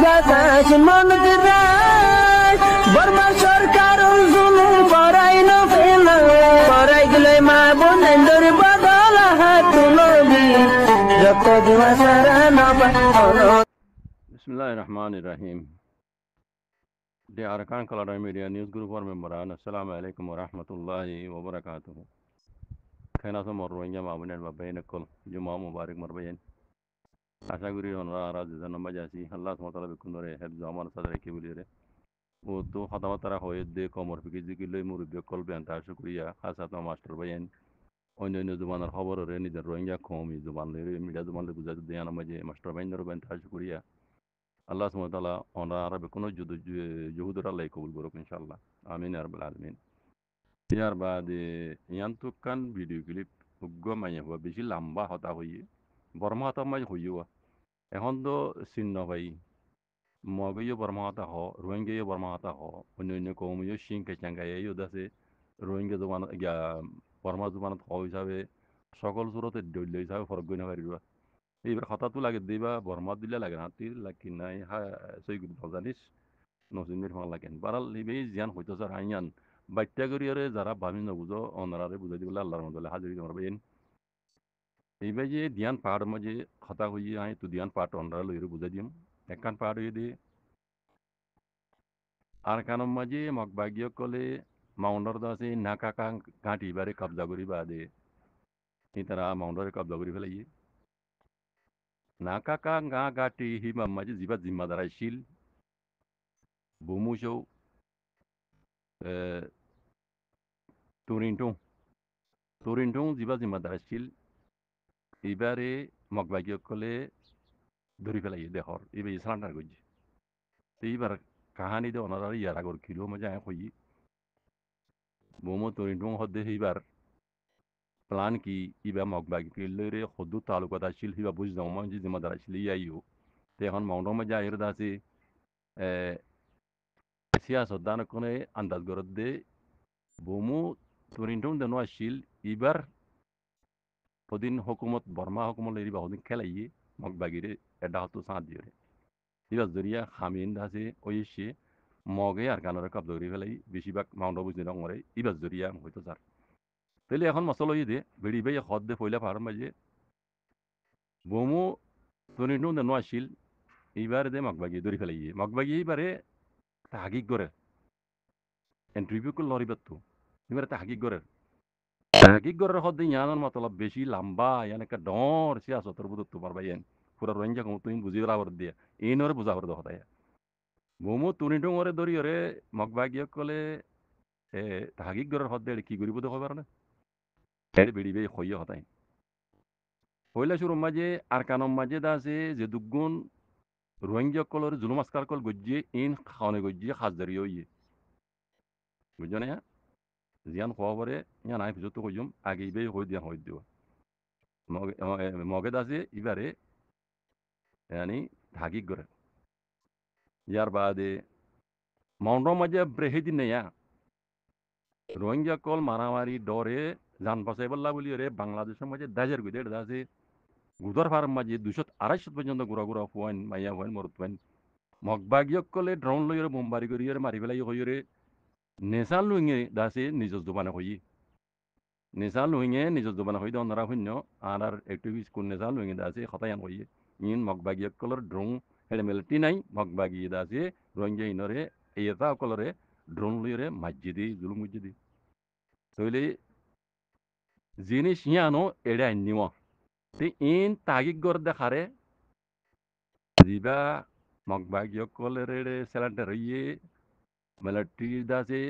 বাতাস মনত রায় বর্মা সরকার জুলুম করাই না ফেলা করাই গেলে মা বোনেদের বদল হাত তুলবি যত দিবা সারা না পালো। বিসমিল্লাহির রহমানির রহিম। The Arakan Colorado Media News Group for memberan. Assalamu alaikum wa rahmatullahi wa barakatuh. Khaina so morronya mabunen babayen kol Juma Mubarak marbayen. আশা করি ওনারা রাজধানী মাঝাসি আল্লাহ সুবহানাহু ওয়া তাআলা বিকুন রে হেফজ আমার সাদরে কি বলি রে ও তো হতামাতারা হয়ে দে কমর ফিকি জিকি লই মুরব্বি কল বেন তা শুকরিয়া খাসাত মাস্টার ভাইয়েন অন্য জুবানের খবর রে নিজের রোহিঙ্গা কওমি জুবান লে মিডিয়া জুবান লে বুঝাতে দেয়ানা মাঝে মাস্টার ভাইয়েন বেন তা শুকরিয়া আল্লাহ সুবহানাহু ওয়া তাআলা ওনারা বিকুন জুহুদুর আল্লাহ কবুল করুক ইনশাআল্লাহ আমিন ইয়া রাব্বাল আলামিন। ইয়ার বাদে ইয়ান্তুকান ভিডিও ক্লিপ উগ্র মাইয়া হওয়া বেশি লম্বা হতা হইয়ে বর্মা হতা মাঝে হইয়া এখন তো চিহ্ন ভাই মগইও বর্মাতা হ রোহিঙ্গা বর্মাতা হ অন্য কৌমিও সিং কেচাঙ্গা এই আছে রোহিঙ্গা জমান ইয়া বর্মা জমানত হ হিসাবে সকল সুরতে দৈল্য হিসাবে ফরক গই না পারিবা এইবার হঠাৎ লাগে দিবা বর্মা দিলে লাগে না তুই লাগি নাই হা সৈগুলো জানিস নসিমের ফাল লাগেন বারাল লিবেই জিয়ান হইতো স্যার আইয়ান বাচ্চা করিয়ারে যারা ভাবি নবুঝো অনারারে বুঝাই দিবলে আল্লাহর মধ্যে হাজির করবেন এইবার যে ধ্যান পাহাড় মাঝে হতা হইয়ে আই তো ধ্যান পাহাড় অনরা লইরে বুঝাই দিম একখান পাহাড় হইয়ে দিয়ে আর কানম মাঝে মগবাগীয় কলে মাউন্ডর দাসে নাকাকা ঘাঁটি বারে কবজা করি বাদে তারা মাউন্ডরে কবজা করি ফেলাইয়ে নাকাকা গা ঘাটি হিমাম মাঝে জিবা জিম্মাদার শিল বুমুসৌ তুরিনটুং তুরিনটুং জিবা জিম্মাদার শিল এবারে মগবাগীয় কলে ধরি ফেলাইয়ে দেহর এবার ইসলান্ডার করছে এইবার কাহানি দে ওনারা ইয়ার আগর কিলো মজা হই বোমো তরিন্টুং হদ্দে এইবার প্লান কি ইবা মগবাগি কিলরে হদ্দু তালুকাত আসছিল হিবা বুঝদাম মানে জিম্মাদার আসছিল ইয়াইও তো এখন মাউন্টর মজা এর দাসে সিয়াসত দান কোনে আন্দাজ গরদ দে বোমো তরিন্টুং দেনো আসছিল ইবার হদিন হকুমত বর্মা হকুমত এরিবা হদিন খেলাইয়ে মগবাগিরে এটা হতো সাঁত দিয়ে ইবাস জরিয়া খামিন দাসে ওইসে মগে আর কানরে কাপ ধরি ফেলাই বেশিরভাগ মাউন্ট বুঝি রং মরে ইবাস জরিয়া হয়তো স্যার তাহলে এখন মশলা ইয়ে দে বেড়ি বাই হদ দে পয়লা পাহাড় মাঝে বোমো তনিটু দে আসিল এইবার দে মগবাগি ধরি ফেলাই মগবাগি এইবারে তাহাকিক করে এন্ট্রিভিউ করল লরিবার তো এবারে তাহাকিক করে তাহাকিক করে হদ দে ইয়ানোর মতলব বেশি লম্বা ইয়ান একটা ডর সিয়াসতর বুধ তো পারবা ইয়ান পুরা রোহিঙ্গা কম তুমি বুঝি রাবার দিয়ে এই নরে বুঝা করে হতায় বোমো তনিটু মরে ধরি ওরে মগবাগিয়ে কলে তাহাকিক করে হদ দে কি করিব দেখো পারে না বেড়ি বে হইয়া হতাই হইলা শুরু মাঝে আর কানম মাঝে দাসে যে দুগুণ রোহিঙ্গা কলর জুলুম আসকার কল গজ্জিয়ে ইন খাওয়ানে গজ্জিয়ে খাজদারি হইয়ে বুঝছো না জিয়ান খাওয়া পরে ইয়া নাই পিছত কইম আগে ইবে হই দিয়া হই দিও মগে দাসে ইবারে ইয়ানি ধাগিক করে ইয়ার বাদে মাউন্টর মাঝে ব্রেহেদিন নেয়া রোহিঙ্গা কল মারামারি ডরে জান বাঁচাই বললা বলি রে বাংলাদেশের মাঝে দাজের গুদে দাসে গুদর ফার্ম মাঝে 200-250 পর্যন্ত গুড়া গুড়া ফুয়াইন মাইয়া ফুয়াইন মরত ফুয়াইন মগবাগিয়ক কলে ড্রোন লইরে বোমবারি করিয়ে মারি ফেলাই হইরে নেশাল লুইঙে দাসে নিজের জোবানে হই নেশাল লুইঙে নিজের জোবানে হই দনরা শূন্য আর এক্টিভিস্ট কোন নেশাল লুইঙে দাসে হতায়ান হই ইন মগবাগিয়ক কলর ড্রোন হেলে মেলটি নাই মগবাগি দাসে রোহিঙ্গা ইনরে এটা কলরে ড্রোন লইরে মাজ্জিদি জুলুম মুজ্জিদি তইলে জিনিস ইয়ানো এড়ে আনিও তে ইন তাগিক গর দেখারে দিবা মগবাগিয়ক কলরে সেলান্টার হইয়ে মেলাটির দাসে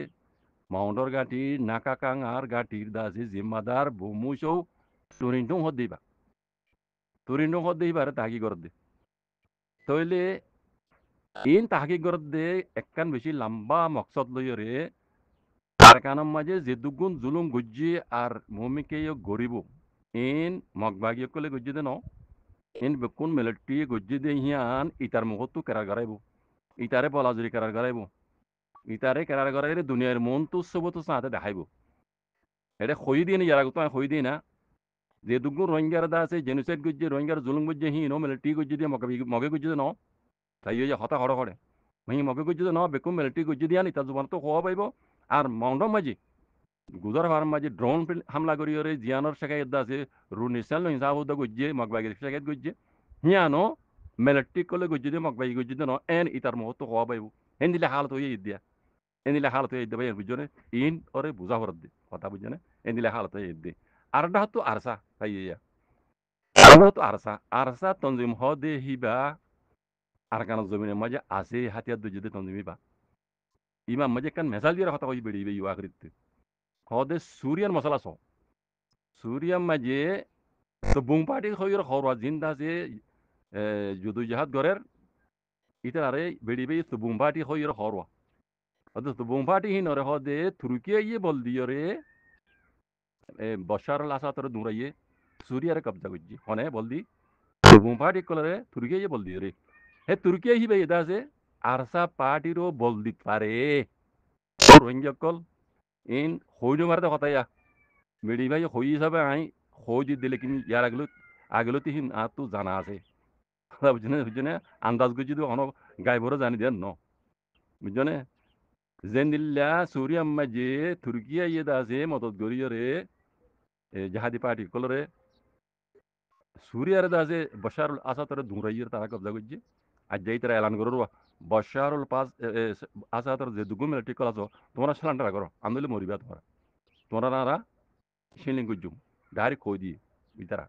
মাউন্টর গাঁটি নাকাকাং আর গাঁটির দাসে জিম্মাদার বুমুসৌ তুরিন্টুং হদ দিবা তুরিন্টুং হদ দিবার তাহাকি গর দে তইলে ইন তাহাকি গর দে একখান বেশি লম্বা মকসদ লইরে আর কানম মাঝে যে দুগুণ জুলুম গুজ্জি আর ভূমিকে গরিব ইন মগবাগিয়ে কলে গুজ্জি দে ন ইন বেকুন মেলটি গুজ্জি দে হিয়ান ইটার মুখতো কেরার গড়াইব ইটারে বলাজুরি কেরার গড়াইব ইটারে কেরার গড়াইলে দুনিয়ার মন তো সব তো সাথে দেখাইব এটা হই দিয়ে নি যারা তো হই দিয়ে না যে দুগুণ রোহিঙ্গার দা আছে জেনোসাইড গুজ্জি রোহিঙ্গার জুলুম গুজ্জি হি নো মেলটি গুজ্জি দিয়ে মগে গুজ্জি দে ন তাই এই হতা হড় করে মাহি মগে গজ্জে ন বেকুম মিলিটারি গজ্জে দিয়া নি তা জুবান তো হওয়া পাইব আর মাউন্টন মাঝি গুজর হওয়ার মাঝে ড্রোন হামলা করি ওরে জিয়ানোর শেখাই আছে রু নিশাল হিসাব উদ্যোগ গজ্জে মগবাগির শেখাই গজ্জে হিয়ানো মিলিটারি কলে গজ্জে দিয়ে মগবাগি গজ্জে দিয়ে ন এন ইতার মহত্ব হওয়া পাইব হেন দিলে হালত হয়ে দিয়া এন দিলে হালত হয়ে দেবে বুঝজনে ইন ওরে বুঝা ভরত দে কথা বুঝজনে এন দিলে হালত হয়ে দে আর হতো আরসা তাই ইয়া আর হতো আরসা আরসা তঞ্জিম হ দে হিবা আর কারণ জমিনের মাঝে আছে হাতিয়ার দুজে তঞ্জিমি বা ইমাম মাঝে কান মেসাল দিয়ে কথা কই বেড়িবে ইউ আকৃতি হদে সুরিয়ান মশলা স সুরিয়ান মাঝে তো বুং পার্টি হইর হরওয়া জিন্দা যে যদু জাহাদ গরের ইতার আরে বেড়িবে তো বুং পার্টি হইর হরওয়া হদে তো বুং পার্টি হিনরে হদে তুর্কিয়া ইয়ে বল দিয়রে বশার আল আসাদরে দুরাইয়ে সুরিয়ারে কবজা করছি হনে বল দি তো বুং পার্টি কলরে তুর্কিয়া ইয়ে বল দিয়রে হে তুর্কিয়া হিবে এটা আছে আরসা পার্টিরও বল দিত পারে রোহিঙ্গা কল ইন হইনো মারতে হতাইয়া বেড়ি ভাই হই হিসাবে আই হই দি দিলে কিন্তু ইয়ার আগলো তিহিন আর তো জানা আছে বুঝনে বুঝনে আন্দাজ করে যদি অন গাইবরে জানি দেন ন বুঝনে যেন দিল্লা সুরিয়া মাঝে তুর্কিয়া ইয়ে আছে মদত গরিয়রে জাহাদি পার্টি কলরে সুরিয়ার দাসে বশারুল আসাদরে দুরাইয়ের তারা কবজা করছে আর যেই তারা এলান করো বশারুল পাস আসাদর যে দুগু মিলিটারি কল আছো তোমরা সালান্ডার করো আন্দোলন মরিবা তোমরা নারা শিলিং গুজুম ডাইরেক্ট কই দিয়ে বিতারা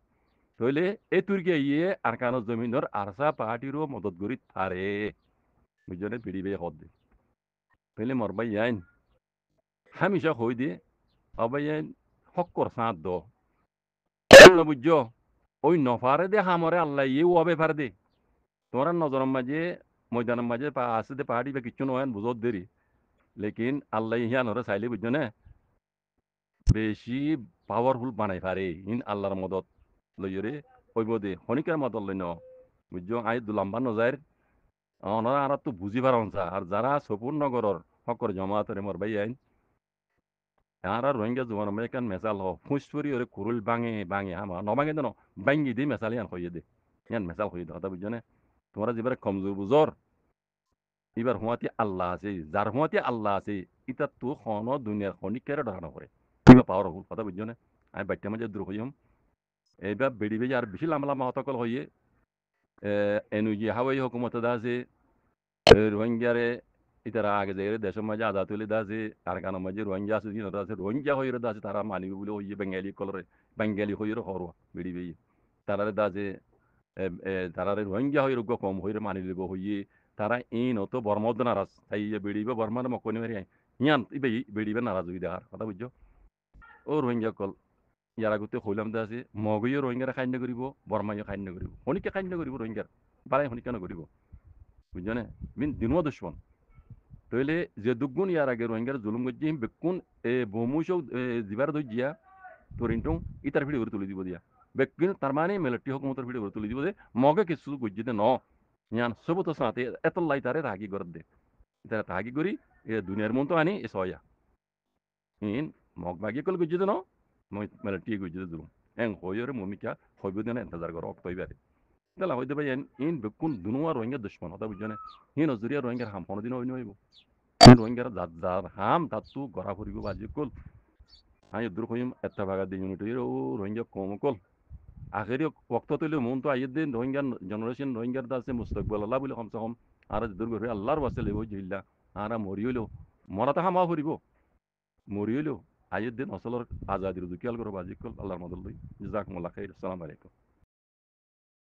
তইলে এই তুর্কিয়া ইয়ে আর কানো জমিনের আরসা পার্টিরও মদত করি থারে বুঝজনে পিড়িবে হদ দে তইলে মরবাই আইন হামিশা হই দিয়ে অবাই আইন হক্কর সাঁত দ বুঝছ ওই নফারে দে হামরে আল্লাহ ইয়ে ওবে ফার দে তোমরা নজরের মাঝে ময়দানের মাঝে আছে দে পাহাড়ি বা কিচ্ছু নয় বুঝত দেরি লেকিন আল্লাহ ইহা নরে চাইলে বুঝছো না বেশি পাওয়ারফুল বানাই পারে ইন আল্লাহর মদত লইরে হইব দে হনিকার মদত লই ন বুঝছো আই দুলাম্বা নজার অনারা আর তো বুঝি পার আর যারা সপুর নগরের হকর জমাতরে মর ভাই আইন আর রোহিঙ্গা জোয়ান মেকান মেসাল হ ফুসফুরি ওরে কুরুল বাঙে বাঙে আমা নবাঙে দেন বাঙ্গি দি মেসাল ইয়ান হইয়ে দে ইয়ান মেসাল হইয়ে দে কথা বুঝছো না তোমরা যেবারে কমজোর বুঝর এবার হুঁয়াতে আল্লাহ আছে যার হুঁয়াতে আল্লাহ আছে ইতার তো খন দুনিয়ার খনিকের ধরানো করে কিবা পাওয়ার হল কথা বুঝছো না আমি বাচ্চা মাঝে দূর হইম এইবার বেড়ি বেজে আর বেশি লাম্বা লাম্বা হতকল হইয়ে এনুজি হাওয়াই হুকুমত দা আছে রোহিঙ্গারে ইতারা আগে যে দেশের মাঝে আদা তুলে দা আছে আর কারণ মাঝে রোহিঙ্গা আছে আছে রোহিঙ্গা হয়ে দা আছে তারা মানিব বলে হইয়ে বেঙ্গালি কলরে বেঙ্গালি হইয়ে হরওয়া বেড়ি বেয়ে তারারে দা আছে তারারে রোহিঙ্গা হয়ে রোগ কম হয়ে মানি লিব হইয়ে তারা ইন অত বর্মদ নারাজ তাই বেড়িবে বর্মার মকনি মারি ইয়ান ইবে বেড়িবে নারাজ হই দেখার কথা বুঝছো ও রোহিঙ্গা কল ইয়ার আগতে হইলাম দা আছে মগইও রোহিঙ্গারা খাদ্য করিব বর্মাইও খাদ্য করিব শনিকে খাদ্য করিব রোহিঙ্গার বালাই শনিকে নকরিব বুঝছো না মিন দিনুয়া দুশ্মন তইলে যে দুগুণ ইয়ার আগে রোহিঙ্গার জুলুম করছি বেকুন বহুমুসক জিবার দইজিয়া তোরিনটং ইতার ভিড়ে করে তুলে দিব দিয়া বেকুন তার মানে মিলিটারি হুকুমতের ভিড়ে করে তুলে দিব দে মগে কিছু গজ্জিতে ন ইয়ান সবতো সাথে এত লাই তারে রাগি করে দে তারা রাগি করি এ দুনিয়ার মন তো আনি এ সয়া ইন মগ বাগি কল গজ্জিতে ন মই মিলিটারি গজ্জিতে জুলুম এং হইরে মমিকা হইব দেনা ইন্তজার কর অক্তইবারে তাহলে হইতে ভাই ইন বেকুন দুনুয়া রোহিঙ্গা দুশ্মন হতা বুঝছো হি নজরিয়া রোহিঙ্গার হাম কোনোদিন হইন হইব রোহিঙ্গার যার হাম তাতু গড়া ফুরিব বাজি কল আমি দূর কইম একটা ভাগা দিন ইউনিটের ও রোহিঙ্গা কম কল আখেরি ওক্ত তৈলে মন তো আইয়ের দিন রোহিঙ্গা জেনারেশন রোহিঙ্গার দাসে মুস্তকবল আল্লাহ বলে কমসে কম আর দূর করে আল্লাহর বাসে লেব জিল্লা আর মরি হইলো মরাতে হামা ফুরিব মরি হইলো আইয়ের দিন অসলর আজাদির দুকিয়াল করো বাজি কল আল্লাহর মদল লই জাজাকুমুল্লাহ খাইর আসসালামু আলাইকুম